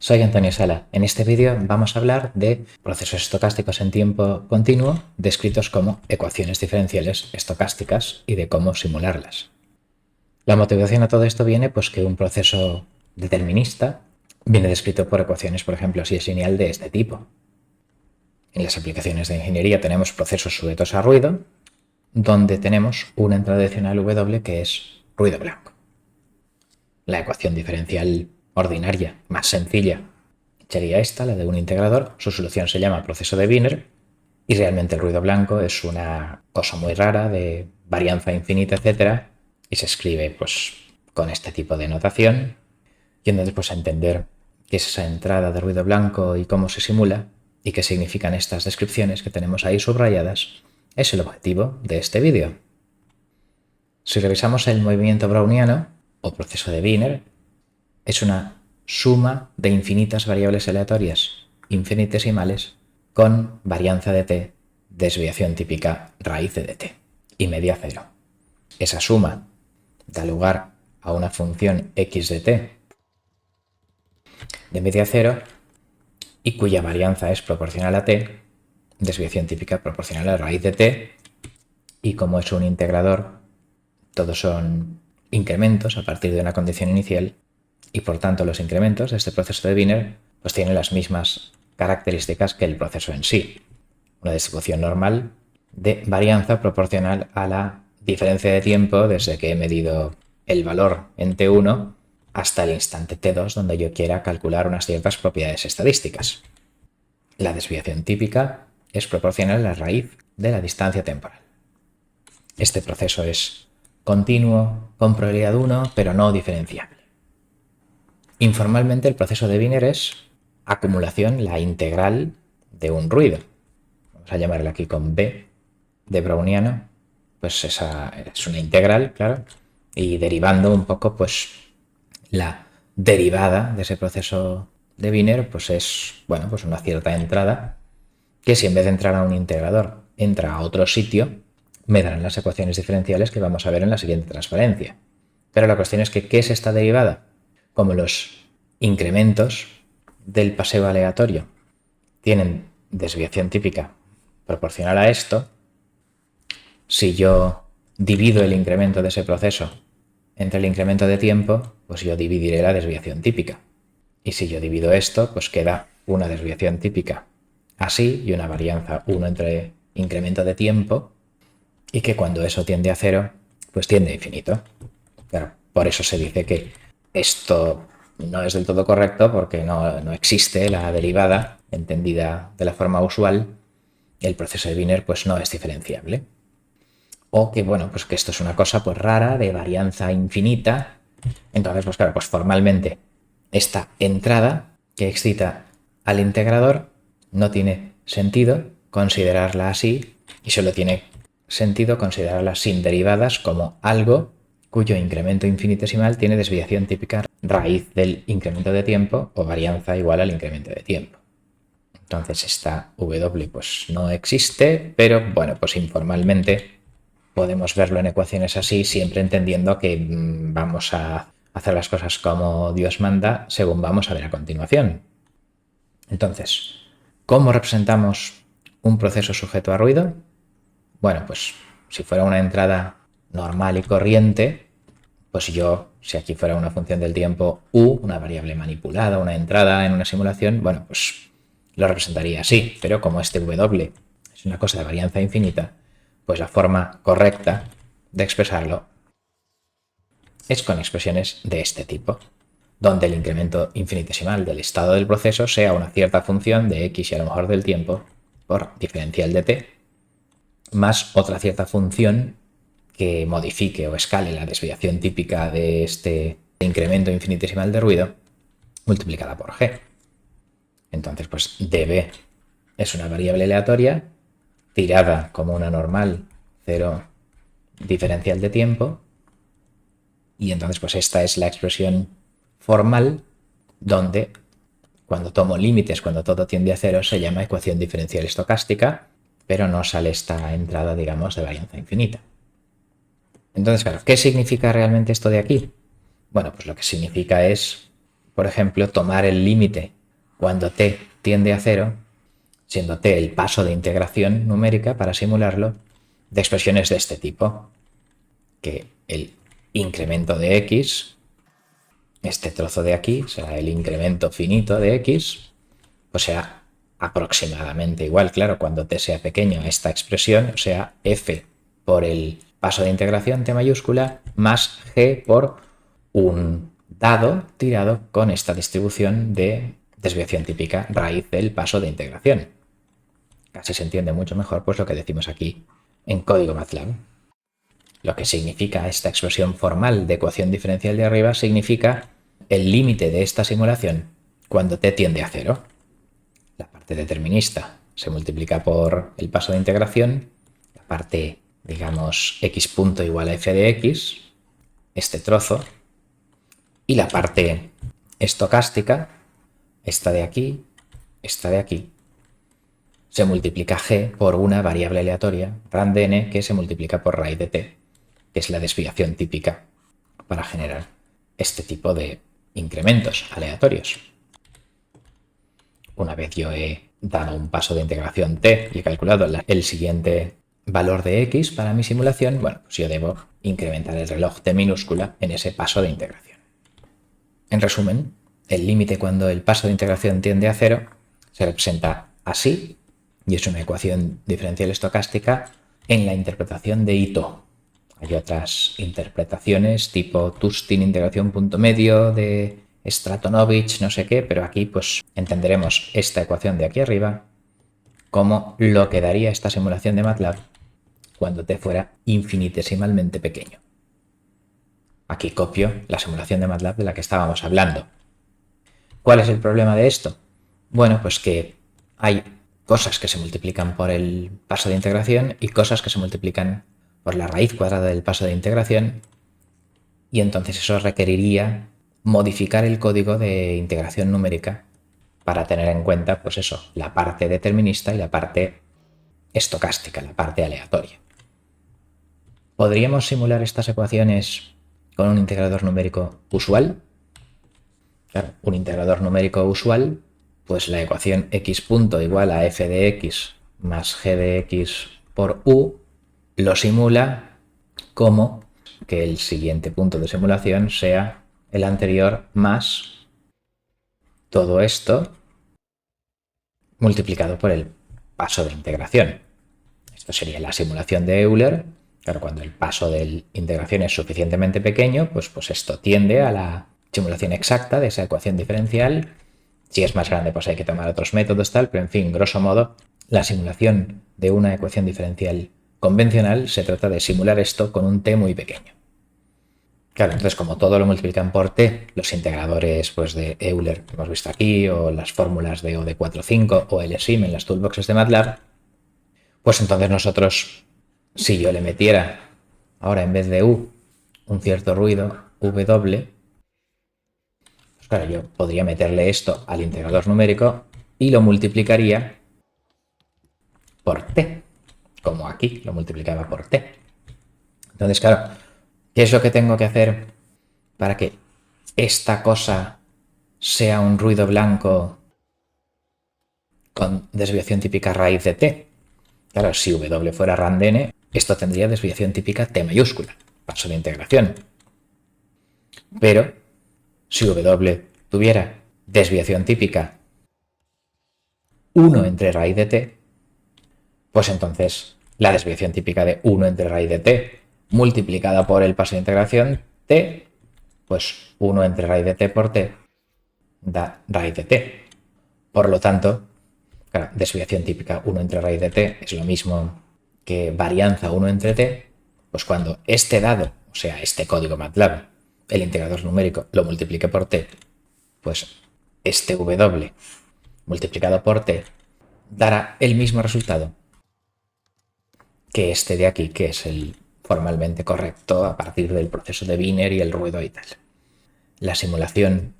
Soy Antonio Sala. En este vídeo vamos a hablar de procesos estocásticos en tiempo continuo descritos como ecuaciones diferenciales estocásticas y de cómo simularlas. La motivación a todo esto viene pues que un proceso determinista viene descrito por ecuaciones, por ejemplo, si es lineal de este tipo. En las aplicaciones de ingeniería tenemos procesos sujetos a ruido, donde tenemos una entrada adicional W que es ruido blanco. La ecuación diferencial ordinaria más sencilla sería esta, la de un integrador. Su solución se llama proceso de Wiener y realmente el ruido blanco es una cosa muy rara de varianza infinita, etcétera, y se escribe pues con este tipo de notación. Y entonces pues a entender qué es esa entrada de ruido blanco y cómo se simula y qué significan estas descripciones que tenemos ahí subrayadas es el objetivo de este vídeo. Si revisamos el movimiento browniano o proceso de Wiener, es una suma de infinitas variables aleatorias infinitesimales con varianza de t, desviación típica raíz de dt y media cero. Esa suma da lugar a una función x de t de media cero y cuya varianza es proporcional a t, desviación típica proporcional a raíz de t, y como es un integrador, todos son incrementos a partir de una condición inicial y por tanto los incrementos de este proceso de Wiener pues tienen las mismas características que el proceso en sí. Una distribución normal de varianza proporcional a la diferencia de tiempo desde que he medido el valor en t1 hasta el instante t2 donde yo quiera calcular unas ciertas propiedades estadísticas. La desviación típica es proporcional a la raíz de la distancia temporal. Este proceso es continuo con probabilidad 1, pero no diferenciable. Informalmente el proceso de Wiener es acumulación, la integral de un ruido. Vamos a llamarla aquí con B de browniano, pues esa es una integral, claro, y derivando un poco pues la derivada de ese proceso de Wiener pues es, bueno, pues una cierta entrada que si en vez de entrar a un integrador entra a otro sitio, me darán las ecuaciones diferenciales que vamos a ver en la siguiente transparencia. Pero la cuestión es que, ¿qué es esta derivada? Como los incrementos del paseo aleatorio tienen desviación típica proporcional a esto, si yo divido el incremento de ese proceso entre el incremento de tiempo, pues yo dividiré la desviación típica. Y si yo divido esto, pues queda una desviación típica así y una varianza 1 entre incremento de tiempo, y que cuando eso tiende a cero, pues tiende a infinito. Claro, por eso se dice que esto no es del todo correcto porque no existe la derivada entendida de la forma usual. El proceso de Wiener pues no es diferenciable. O que, bueno, pues que esto es una cosa pues rara de varianza infinita. Entonces, pues claro, pues formalmente esta entrada que excita al integrador no tiene sentido considerarla así y solo tiene sentido considerarla sin derivadas como algo cuyo incremento infinitesimal tiene desviación típica raíz del incremento de tiempo o varianza igual al incremento de tiempo. Entonces esta W pues no existe, pero bueno, pues informalmente podemos verlo en ecuaciones así, siempre entendiendo que vamos a hacer las cosas como Dios manda, según vamos a ver a continuación. Entonces, ¿cómo representamos un proceso sujeto a ruido? Bueno, pues si fuera una entrada normal y corriente, pues yo, si aquí fuera una función del tiempo U, una variable manipulada, una entrada en una simulación, bueno, pues lo representaría así, pero como este W es una cosa de varianza infinita, pues la forma correcta de expresarlo es con expresiones de este tipo, donde el incremento infinitesimal del estado del proceso sea una cierta función de x y a lo mejor del tiempo por diferencial de t, más otra cierta función que modifique o escale la desviación típica de este incremento infinitesimal de ruido multiplicada por g. Entonces, pues db es una variable aleatoria tirada como una normal, cero diferencial de tiempo, y entonces pues esta es la expresión formal donde cuando tomo límites, cuando todo tiende a cero, se llama ecuación diferencial estocástica, pero no sale esta entrada, digamos, de varianza infinita. Entonces, claro, ¿qué significa realmente esto de aquí? Bueno, pues lo que significa es, por ejemplo, tomar el límite cuando t tiende a 0, siendo t el paso de integración numérica para simularlo, de expresiones de este tipo, que el incremento de x, este trozo de aquí, será el incremento finito de x, pues será aproximadamente igual, claro, cuando t sea pequeño a esta expresión, o sea, f por el paso de integración t mayúscula más g por un dado tirado con esta distribución de desviación típica raíz del paso de integración. Casi se entiende mucho mejor pues lo que decimos aquí en código MATLAB. Lo que significa esta expresión formal de ecuación diferencial de arriba significa el límite de esta simulación cuando t tiende a 0. La parte determinista se multiplica por el paso de integración, la parte, digamos, x punto igual a f de x, este trozo, y la parte estocástica, esta de aquí, se multiplica g por una variable aleatoria, rand(n), que se multiplica por raíz de t, que es la desviación típica para generar este tipo de incrementos aleatorios. Una vez yo he dado un paso de integración t y he calculado el siguiente valor de x para mi simulación, bueno, pues yo debo incrementar el reloj t minúscula en ese paso de integración. En resumen, el límite cuando el paso de integración tiende a 0 se representa así, y es una ecuación diferencial estocástica en la interpretación de Ito. Hay otras interpretaciones tipo Tustin integración punto medio, de Stratonovich, no sé qué, pero aquí pues entenderemos esta ecuación de aquí arriba como lo que daría esta simulación de MATLAB cuando t fuera infinitesimalmente pequeño. Aquí copio la simulación de MATLAB de la que estábamos hablando. ¿Cuál es el problema de esto? Bueno, pues que hay cosas que se multiplican por el paso de integración y cosas que se multiplican por la raíz cuadrada del paso de integración, y entonces eso requeriría modificar el código de integración numérica para tener en cuenta, pues eso, la parte determinista y la parte estocástica, la parte aleatoria. ¿Podríamos simular estas ecuaciones con un integrador numérico usual? Claro, un integrador numérico usual, pues la ecuación x punto igual a f de x más g de x por u lo simula como que el siguiente punto de simulación sea el anterior más todo esto multiplicado por el paso de integración. Esto sería la simulación de Euler. Claro, cuando el paso de integración es suficientemente pequeño, pues esto tiende a la simulación exacta de esa ecuación diferencial. Si es más grande, pues hay que tomar otros métodos, tal, pero en fin, grosso modo, la simulación de una ecuación diferencial convencional se trata de simular esto con un t muy pequeño. Claro, entonces como todo lo multiplican por t, los integradores pues, de Euler que hemos visto aquí, o las fórmulas de OD45 o LSIM en las toolboxes de MATLAB, pues entonces nosotros, si yo le metiera ahora en vez de u un cierto ruido w, pues claro, yo podría meterle esto al integrador numérico y lo multiplicaría por t, como aquí lo multiplicaba por t. Entonces, claro, ¿qué es lo que tengo que hacer para que esta cosa sea un ruido blanco con desviación típica raíz de t? Claro, si w fuera rand(n), esto tendría desviación típica t mayúscula, paso de integración. Pero si w tuviera desviación típica 1 entre raíz de t, pues entonces la desviación típica de 1 entre raíz de t multiplicada por el paso de integración t, pues 1 entre raíz de t por t da raíz de t. Por lo tanto, claro, desviación típica 1 entre raíz de t es lo mismo que varianza 1 entre t, pues cuando este dado, o sea, este código MATLAB, el integrador numérico, lo multiplique por t, pues este w multiplicado por t dará el mismo resultado que este de aquí, que es el formalmente correcto a partir del proceso de Wiener y el ruido y tal. La simulación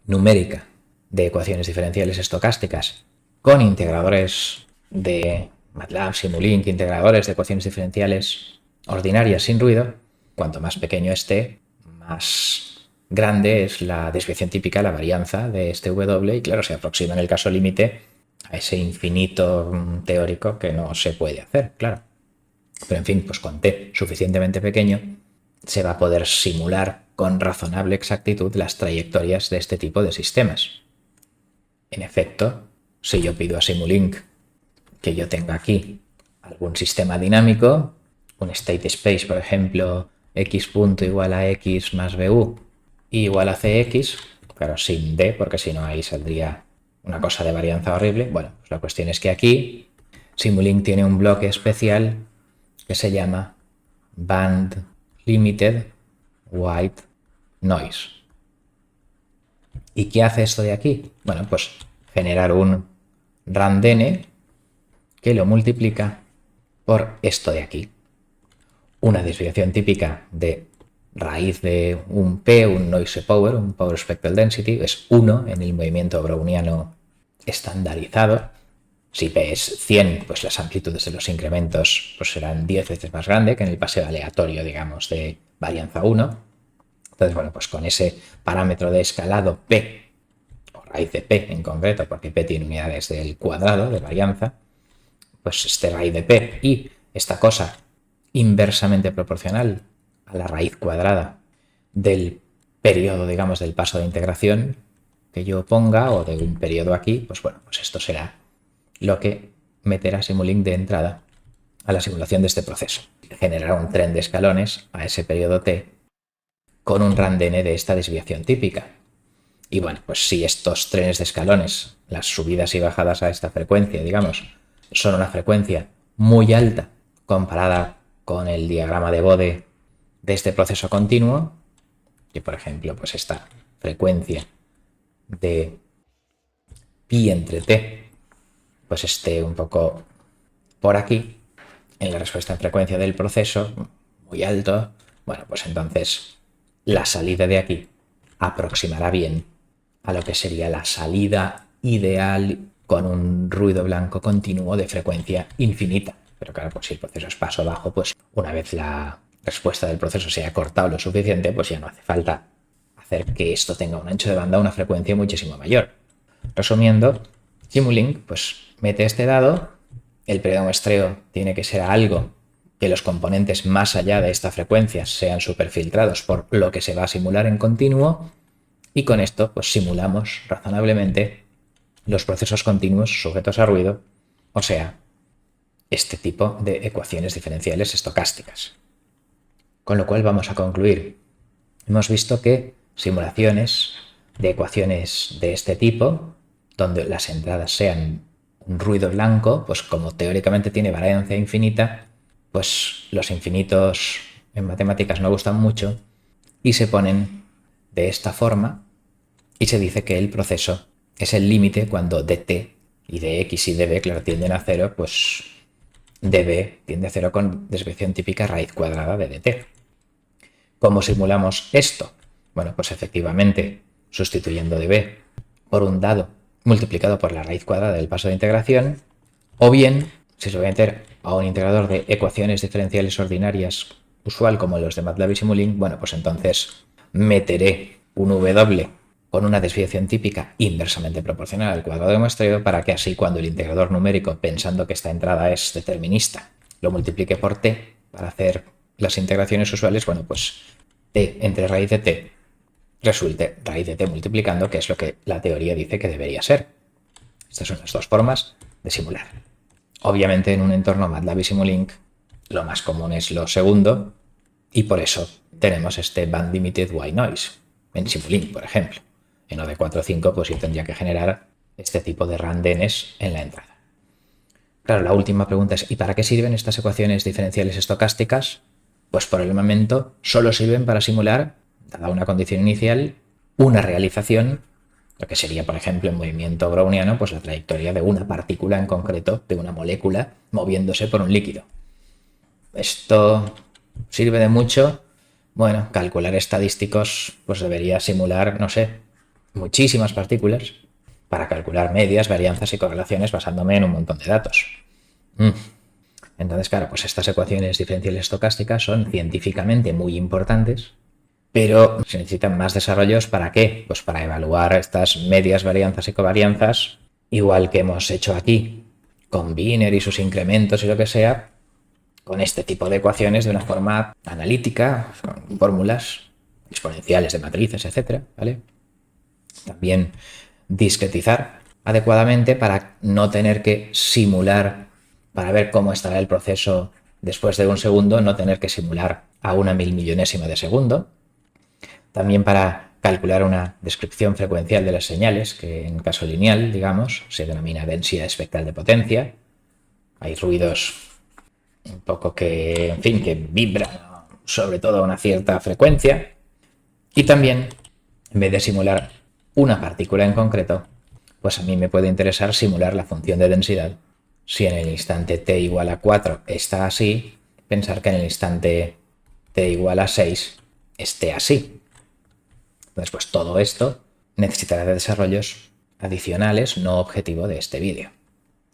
numérica de ecuaciones diferenciales estocásticas con integradores de MATLAB, Simulink, integradores de ecuaciones diferenciales ordinarias sin ruido, cuanto más pequeño esté, más grande es la desviación típica, la varianza de este W, y claro, se aproxima en el caso límite a ese infinito teórico que no se puede hacer, claro. Pero en fin, pues con t suficientemente pequeño se va a poder simular con razonable exactitud las trayectorias de este tipo de sistemas. En efecto, si yo pido a Simulink que yo tenga aquí algún sistema dinámico, un state space, por ejemplo, x punto igual a x más bu igual a cx, claro, sin d, porque si no ahí saldría una cosa de varianza horrible. Bueno, pues la cuestión es que aquí Simulink tiene un bloque especial que se llama Band Limited White Noise. ¿Y qué hace esto de aquí? Bueno, pues generar un randn que lo multiplica por esto de aquí. Una desviación típica de raíz de un P, un noise power, un power spectral density, es 1 en el movimiento browniano estandarizado. Si P es 100, pues las amplitudes de los incrementos pues serán 10 veces más grande que en el paseo aleatorio, digamos, de varianza 1. Entonces, bueno, pues con ese parámetro de escalado P, o raíz de P en concreto, porque P tiene unidades del cuadrado de varianza, pues este raíz de P y esta cosa inversamente proporcional a la raíz cuadrada del periodo, digamos, del paso de integración que yo ponga, o de un periodo aquí, pues bueno, pues esto será lo que meterá Simulink de entrada a la simulación de este proceso. Generará un tren de escalones a ese periodo t con un randn de esta desviación típica. Y bueno, pues si estos trenes de escalones, las subidas y bajadas a esta frecuencia, digamos, son una frecuencia muy alta comparada con el diagrama de Bode de este proceso continuo, que por ejemplo, pues esta frecuencia de pi entre t, pues esté un poco por aquí, en la respuesta en frecuencia del proceso, muy alto, bueno, pues entonces la salida de aquí aproximará bien a lo que sería la salida ideal con un ruido blanco continuo de frecuencia infinita. Pero claro, pues si el proceso es paso bajo, pues una vez la respuesta del proceso se haya cortado lo suficiente, pues ya no hace falta hacer que esto tenga un ancho de banda a una frecuencia muchísimo mayor. Resumiendo, Simulink pues mete este dado, el periodo de muestreo tiene que ser algo que los componentes más allá de esta frecuencia sean superfiltrados por lo que se va a simular en continuo, y con esto pues simulamos razonablemente los procesos continuos sujetos a ruido, o sea, este tipo de ecuaciones diferenciales estocásticas. Con lo cual vamos a concluir. Hemos visto que simulaciones de ecuaciones de este tipo, donde las entradas sean un ruido blanco, pues como teóricamente tiene variancia infinita, pues los infinitos en matemáticas no gustan mucho y se ponen de esta forma, y se dice que el proceso es el límite cuando dt y dx y db, claro, tienden a cero, pues db tiende a cero con desviación típica raíz cuadrada de dt. ¿Cómo simulamos esto? Bueno, pues efectivamente sustituyendo db por un dado multiplicado por la raíz cuadrada del paso de integración, o bien, si se va a meter a un integrador de ecuaciones diferenciales ordinarias usual como los de MATLAB y Simulink, bueno, pues entonces meteré un w con una desviación típica inversamente proporcional al cuadrado de muestreo, para que así cuando el integrador numérico, pensando que esta entrada es determinista, lo multiplique por t para hacer las integraciones usuales, bueno, pues t entre raíz de t resulte raíz de t multiplicando, que es lo que la teoría dice que debería ser. Estas son las dos formas de simular. Obviamente en un entorno MATLAB y Simulink lo más común es lo segundo, y por eso tenemos este Band Limited White Noise en Simulink, por ejemplo. En OD45 pues yo tendría que generar este tipo de randenes en la entrada. Claro, la última pregunta es, ¿y para qué sirven estas ecuaciones diferenciales estocásticas? Pues por el momento solo sirven para simular, dada una condición inicial, una realización, lo que sería, por ejemplo, en movimiento browniano, pues la trayectoria de una partícula en concreto, de una molécula, moviéndose por un líquido. ¿Esto sirve de mucho? Bueno, calcular estadísticos pues debería simular, no sé, muchísimas partículas para calcular medias, varianzas y correlaciones basándome en un montón de datos. Entonces, claro, pues estas ecuaciones diferenciales estocásticas son científicamente muy importantes, Pero se necesitan más desarrollos. ¿Para qué? Pues para evaluar estas medias varianzas y covarianzas, igual que hemos hecho aquí, con Wiener y sus incrementos y lo que sea, con este tipo de ecuaciones de una forma analítica, con fórmulas exponenciales de matrices, etcétera, ¿vale? También discretizar adecuadamente para no tener que simular, para ver cómo estará el proceso después de un segundo, no tener que simular a una milmillonésima de segundo. También para calcular una descripción frecuencial de las señales, que en caso lineal, digamos, se denomina densidad espectral de potencia. Hay ruidos un poco que, en fin, que vibran sobre todo a una cierta frecuencia. Y también, en vez de simular una partícula en concreto, pues a mí me puede interesar simular la función de densidad. Si en el instante t igual a 4 está así, pensar que en el instante t igual a 6 esté así. Entonces, pues todo esto necesitará de desarrollos adicionales no objetivo de este vídeo.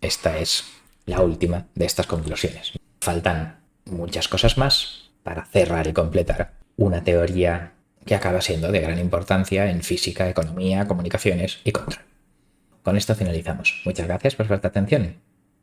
Esta es la última de estas conclusiones. Faltan muchas cosas más para cerrar y completar una teoría que acaba siendo de gran importancia en física, economía, comunicaciones y control. Con esto finalizamos. Muchas gracias por vuestra atención.